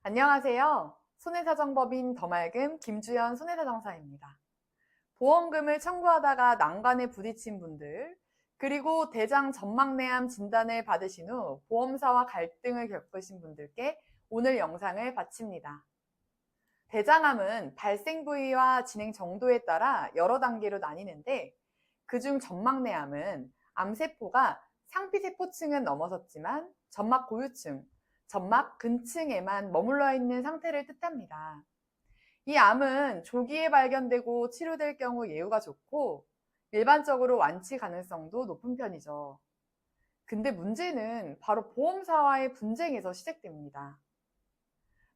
안녕하세요. 손해사정법인 더맑음 김주연 손해사정사입니다. 보험금을 청구하다가 난관에 부딪힌 분들, 그리고 대장 점막내암 진단을 받으신 후 보험사와 갈등을 겪으신 분들께 오늘 영상을 바칩니다. 대장암은 발생 부위와 진행 정도에 따라 여러 단계로 나뉘는데, 그중 점막내암은 암세포가 상피세포층은 넘어섰지만 점막 고유층, 점막 근층에만 머물러 있는 상태를 뜻합니다. 이 암은 조기에 발견되고 치료될 경우 예후가 좋고 일반적으로 완치 가능성도 높은 편이죠. 근데 문제는 바로 보험사와의 분쟁에서 시작됩니다.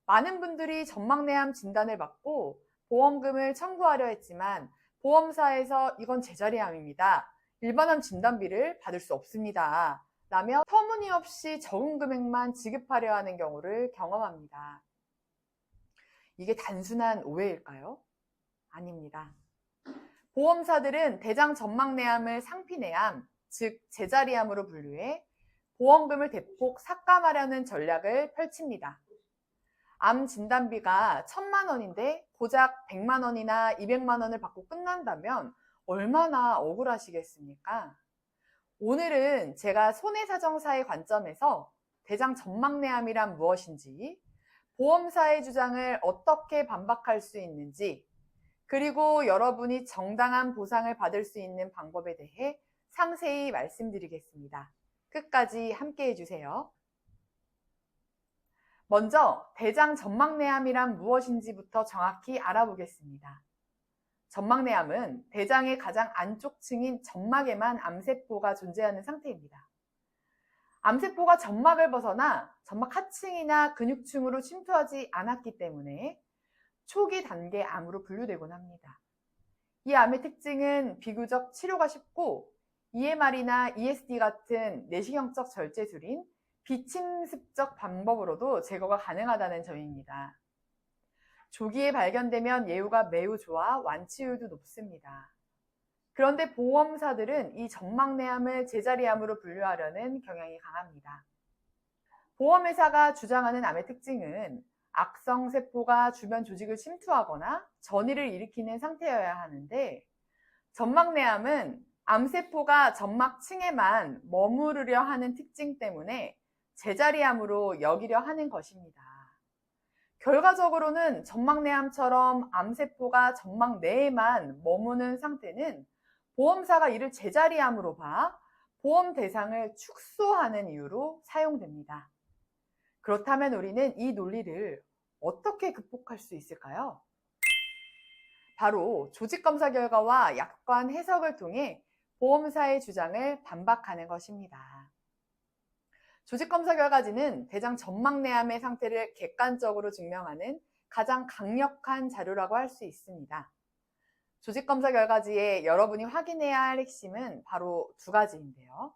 많은 분들이 점막내암 진단을 받고 보험금을 청구하려 했지만 보험사에서 이건 제자리암입니다. 일반암 진단비를 받을 수 없습니다. 라며 터무니없이 적은 금액만 지급하려 하는 경우를 경험합니다. 이게 단순한 오해일까요? 아닙니다. 보험사들은 대장 점막내암을 상피내암, 즉 제자리암으로 분류해 보험금을 대폭 삭감하려는 전략을 펼칩니다. 암 진단비가 1,000만 원인데 고작 100만 원이나 200만 원을 받고 끝난다면 얼마나 억울하시겠습니까? 오늘은 제가 손해사정사의 관점에서 대장 점막내암이란 무엇인지, 보험사의 주장을 어떻게 반박할 수 있는지, 그리고 여러분이 정당한 보상을 받을 수 있는 방법에 대해 상세히 말씀드리겠습니다. 끝까지 함께 해주세요. 먼저 대장 점막내암이란 무엇인지부터 정확히 알아보겠습니다. 점막내암은 대장의 가장 안쪽 층인 점막에만 암세포가 존재하는 상태입니다. 암세포가 점막을 벗어나 점막 하층이나 근육층으로 침투하지 않았기 때문에 초기 단계 암으로 분류되곤 합니다. 이 암의 특징은 비교적 치료가 쉽고 EMR이나 ESD 같은 내시경적 절제술인 비침습적 방법으로도 제거가 가능하다는 점입니다. 조기에 발견되면 예후가 매우 좋아 완치율도 높습니다. 그런데 보험사들은 이 점막내암을 제자리암으로 분류하려는 경향이 강합니다. 보험회사가 주장하는 암의 특징은 악성세포가 주변 조직을 침투하거나 전이를 일으키는 상태여야 하는데, 점막내암은 암세포가 점막층에만 머무르려 하는 특징 때문에 제자리암으로 여기려 하는 것입니다. 결과적으로는 점막내암처럼 암세포가 점막 내에만 머무는 상태는 보험사가 이를 제자리암으로 봐 보험 대상을 축소하는 이유로 사용됩니다. 그렇다면 우리는 이 논리를 어떻게 극복할 수 있을까요? 바로 조직검사 결과와 약관 해석을 통해 보험사의 주장을 반박하는 것입니다. 조직검사 결과지는 대장 점막내암의 상태를 객관적으로 증명하는 가장 강력한 자료라고 할 수 있습니다. 조직검사 결과지에 여러분이 확인해야 할 핵심은 바로 두 가지인데요.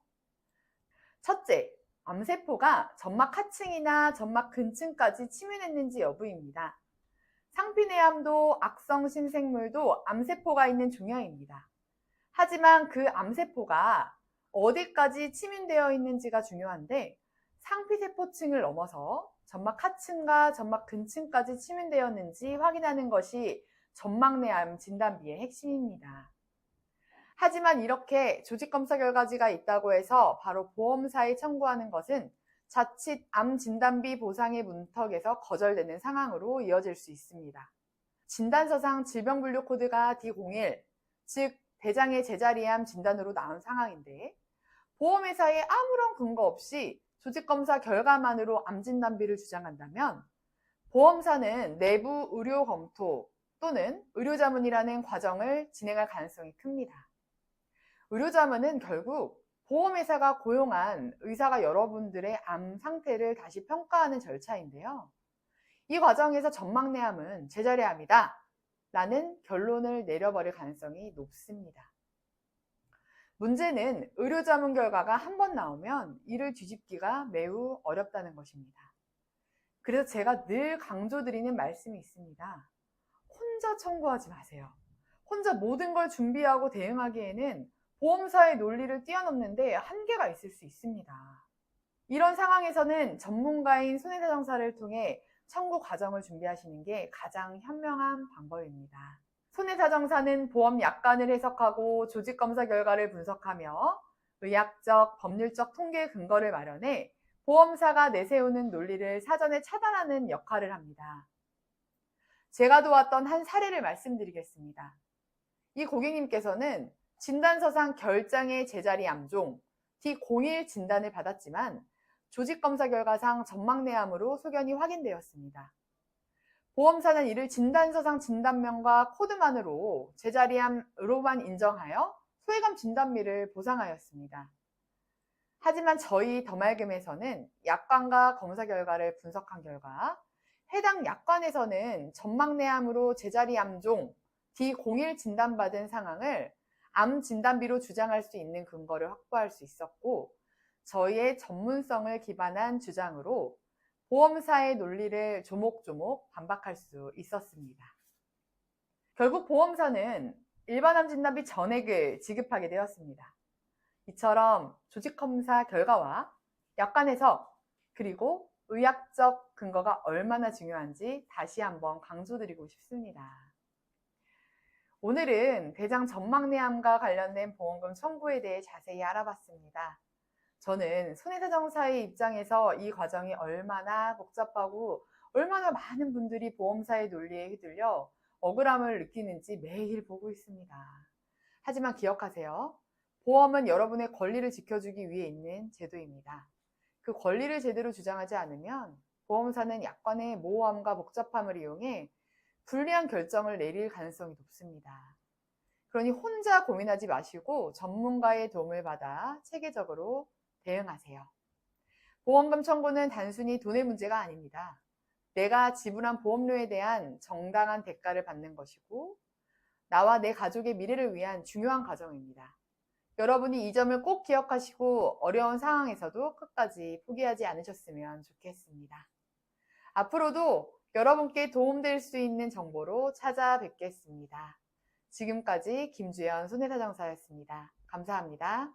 첫째, 암세포가 점막 하층이나 점막 근층까지 침윤했는지 여부입니다. 상피내암도 악성 신생물도 암세포가 있는 종양입니다. 하지만 그 암세포가 어디까지 침윤되어 있는지가 중요한데, 상피세포층을 넘어서 점막 하층과 점막 근층까지 침윤되었는지 확인하는 것이 점막내암 진단비의 핵심입니다. 하지만 이렇게 조직검사 결과지가 있다고 해서 바로 보험사에 청구하는 것은 자칫 암 진단비 보상의 문턱에서 거절되는 상황으로 이어질 수 있습니다. 진단서상 질병분류 코드가 D01, 즉 대장의 제자리암 진단으로 나온 상황인데, 보험회사에 아무런 근거 없이 조직검사 결과만으로 암 진단비를 주장한다면 보험사는 내부 의료 검토 또는 의료자문이라는 과정을 진행할 가능성이 큽니다. 의료자문은 결국 보험회사가 고용한 의사가 여러분들의 암 상태를 다시 평가하는 절차인데요. 이 과정에서 점막내암은 제자리암이다 라는 결론을 내려버릴 가능성이 높습니다. 문제는 의료자문 결과가 한 번 나오면 이를 뒤집기가 매우 어렵다는 것입니다. 그래서 제가 늘 강조드리는 말씀이 있습니다. 혼자 청구하지 마세요. 혼자 모든 걸 준비하고 대응하기에는 보험사의 논리를 뛰어넘는데 한계가 있을 수 있습니다. 이런 상황에서는 전문가인 손해사정사를 통해 청구 과정을 준비하시는 게 가장 현명한 방법입니다. 손해사정사는 보험 약관을 해석하고 조직검사 결과를 분석하며 의학적, 법률적 통계 근거를 마련해 보험사가 내세우는 논리를 사전에 차단하는 역할을 합니다. 제가 도왔던 한 사례를 말씀드리겠습니다. 이 고객님께서는 진단서상 결장의 제자리 암종 D01 진단을 받았지만 조직검사 결과상 점막내암으로 소견이 확인되었습니다. 보험사는 이를 진단서상 진단명과 코드만으로 제자리암으로만 인정하여 소외감 진단비를 보상하였습니다. 하지만 저희 더말금에서는 약관과 검사 결과를 분석한 결과 해당 약관에서는 점막내암으로 제자리암종 D01 진단받은 상황을 암 진단비로 주장할 수 있는 근거를 확보할 수 있었고 저희의 전문성을 기반한 주장으로 보험사의 논리를 조목조목 반박할 수 있었습니다. 결국 보험사는 일반암 진단비 전액을 지급하게 되었습니다. 이처럼 조직검사 결과와 약관 해석 그리고 의학적 근거가 얼마나 중요한지 다시 한번 강조드리고 싶습니다. 오늘은 대장 점막내암과 관련된 보험금 청구에 대해 자세히 알아봤습니다. 저는 손해사정사의 입장에서 이 과정이 얼마나 복잡하고 얼마나 많은 분들이 보험사의 논리에 휘둘려 억울함을 느끼는지 매일 보고 있습니다. 하지만 기억하세요. 보험은 여러분의 권리를 지켜주기 위해 있는 제도입니다. 그 권리를 제대로 주장하지 않으면 보험사는 약관의 모호함과 복잡함을 이용해 불리한 결정을 내릴 가능성이 높습니다. 그러니 혼자 고민하지 마시고 전문가의 도움을 받아 체계적으로 대응하세요. 보험금 청구는 단순히 돈의 문제가 아닙니다. 내가 지불한 보험료에 대한 정당한 대가를 받는 것이고 나와 내 가족의 미래를 위한 중요한 과정입니다. 여러분이 이 점을 꼭 기억하시고 어려운 상황에서도 끝까지 포기하지 않으셨으면 좋겠습니다. 앞으로도 여러분께 도움될 수 있는 정보로 찾아뵙겠습니다. 지금까지 김주연 손해사정사였습니다. 감사합니다.